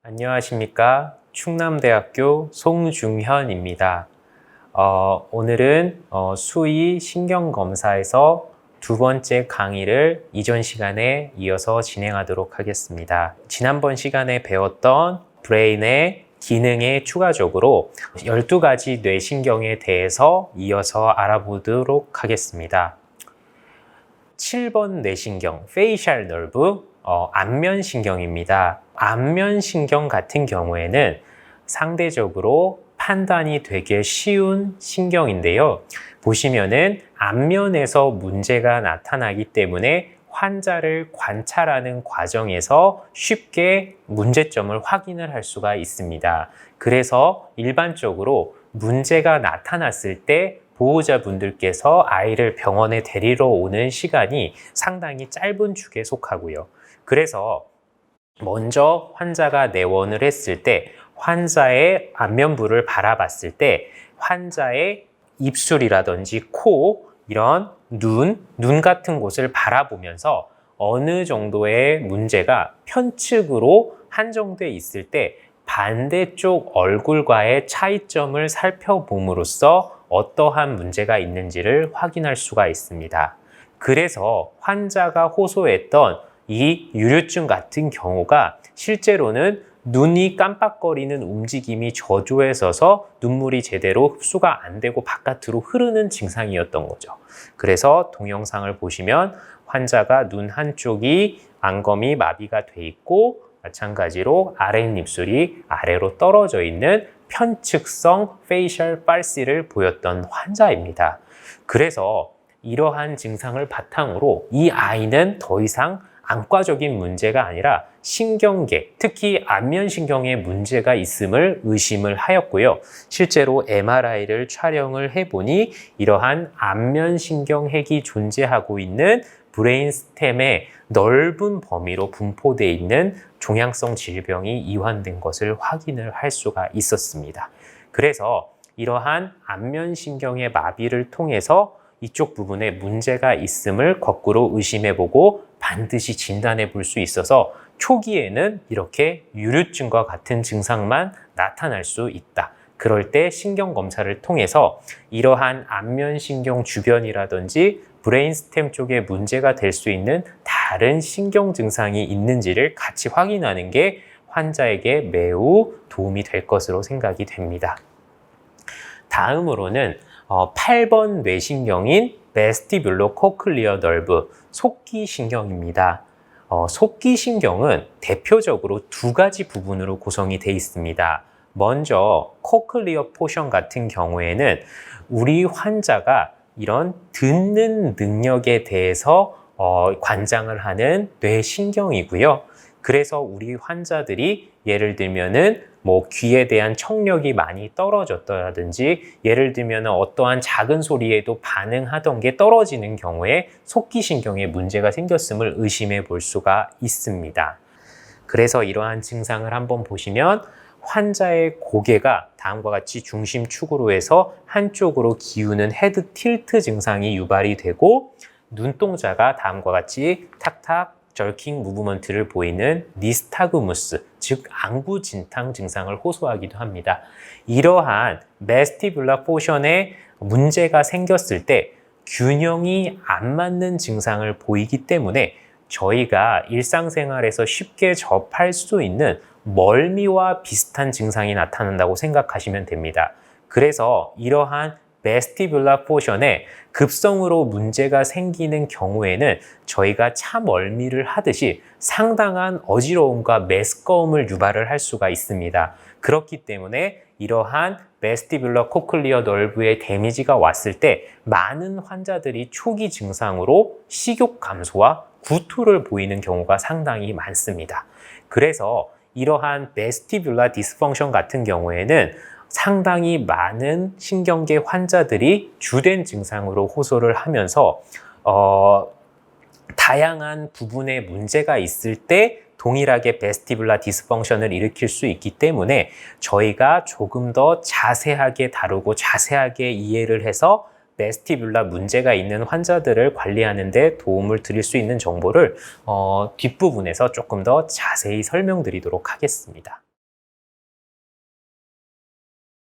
안녕하십니까. 충남대학교 송중현입니다. 오늘은 수의 신경검사에서 두 번째 강의를 이전 시간에 이어서 진행하도록 하겠습니다. 지난번 시간에 배웠던 브레인의 기능에 추가적으로 12가지 뇌신경에 대해서 이어서 알아보도록 하겠습니다. 7번 뇌신경, 페이셜 너브, 안면신경입니다. 안면신경 같은 경우에는 상대적으로 판단이 되게 쉬운 신경인데요. 보시면은 안면에서 문제가 나타나기 때문에 환자를 관찰하는 과정에서 쉽게 문제점을 확인을 할 수가 있습니다. 그래서 일반적으로 문제가 나타났을 때 보호자분들께서 아이를 병원에 데리러 오는 시간이 상당히 짧은 축에 속하고요. 그래서 먼저 환자가 내원을 했을 때 환자의 안면부를 바라봤을 때 환자의 입술이라든지 코, 이런 눈 같은 곳을 바라보면서 어느 정도의 문제가 편측으로 한정돼 있을 때 반대쪽 얼굴과의 차이점을 살펴봄으로써 어떠한 문제가 있는지를 확인할 수가 있습니다. 그래서 환자가 호소했던 이 유류증 같은 경우가 실제로는 눈이 깜빡거리는 움직임이 저조해져서 눈물이 제대로 흡수가 안 되고 바깥으로 흐르는 증상이었던 거죠. 그래서 동영상을 보시면 환자가 눈 한쪽이 안검이 마비가 돼 있고 마찬가지로 아랫입술이 아래로 떨어져 있는 편측성 페이셜 팔시를 보였던 환자입니다. 그래서 이러한 증상을 바탕으로 이 아이는 더 이상 안과적인 문제가 아니라 신경계, 특히 안면신경에 문제가 있음을 의심을 하였고요. 실제로 MRI를 촬영을 해보니 이러한 안면신경핵이 존재하고 있는 브레인스템의 넓은 범위로 분포되어 있는 종양성 질병이 이완된 것을 확인을 할 수가 있었습니다. 그래서 이러한 안면신경의 마비를 통해서 이쪽 부분에 문제가 있음을 거꾸로 의심해보고 반드시 진단해 볼 수 있어서 초기에는 이렇게 유류증과 같은 증상만 나타날 수 있다. 그럴 때 신경검사를 통해서 이러한 안면신경 주변이라든지 브레인스템 쪽에 문제가 될 수 있는 다른 신경 증상이 있는지를 같이 확인하는 게 환자에게 매우 도움이 될 것으로 생각이 됩니다. 다음으로는 8번 뇌신경인 베스티뷸러 코클리어 너브, 속기신경입니다. 속기신경은 대표적으로 두 가지 부분으로 구성이 되어 있습니다. 먼저 코클리어 포션 같은 경우에는 우리 환자가 이런 듣는 능력에 대해서 관장을 하는 뇌신경이고요. 그래서 우리 환자들이 예를 들면은 귀에 대한 청력이 많이 떨어졌다든지 예를 들면 어떠한 작은 소리에도 반응하던 게 떨어지는 경우에 속기신경에 문제가 생겼음을 의심해 볼 수가 있습니다. 그래서 이러한 증상을 한번 보시면 환자의 고개가 다음과 같이 중심축으로 해서 한쪽으로 기우는 헤드 틸트 증상이 유발이 되고 눈동자가 다음과 같이 탁탁 절킹 무브먼트를 보이는 니스타그무스, 즉 안구진탕 증상을 호소하기도 합니다. 이러한 베스티뷸러 포션에 문제가 생겼을 때 균형이 안 맞는 증상을 보이기 때문에 저희가 일상생활에서 쉽게 접할 수 있는 멀미와 비슷한 증상이 나타난다고 생각하시면 됩니다. 그래서 이러한 베스티뷸러 포션에 급성으로 문제가 생기는 경우에는 저희가 차 멀미를 하듯이 상당한 어지러움과 메스꺼움을 유발을 할 수가 있습니다. 그렇기 때문에 이러한 베스티뷸러 코클리어 너브의 데미지가 왔을 때 많은 환자들이 초기 증상으로 식욕 감소와 구토를 보이는 경우가 상당히 많습니다. 그래서 이러한 베스티뷸러 디스펑션 같은 경우에는 상당히 많은 신경계 환자들이 주된 증상으로 호소를 하면서 다양한 부분에 문제가 있을 때 동일하게 베스티뷸러 디스펑션을 일으킬 수 있기 때문에 저희가 조금 더 자세하게 다루고 자세하게 이해를 해서 베스티뷸러 문제가 있는 환자들을 관리하는 데 도움을 드릴 수 있는 정보를 뒷부분에서 조금 더 자세히 설명드리도록 하겠습니다.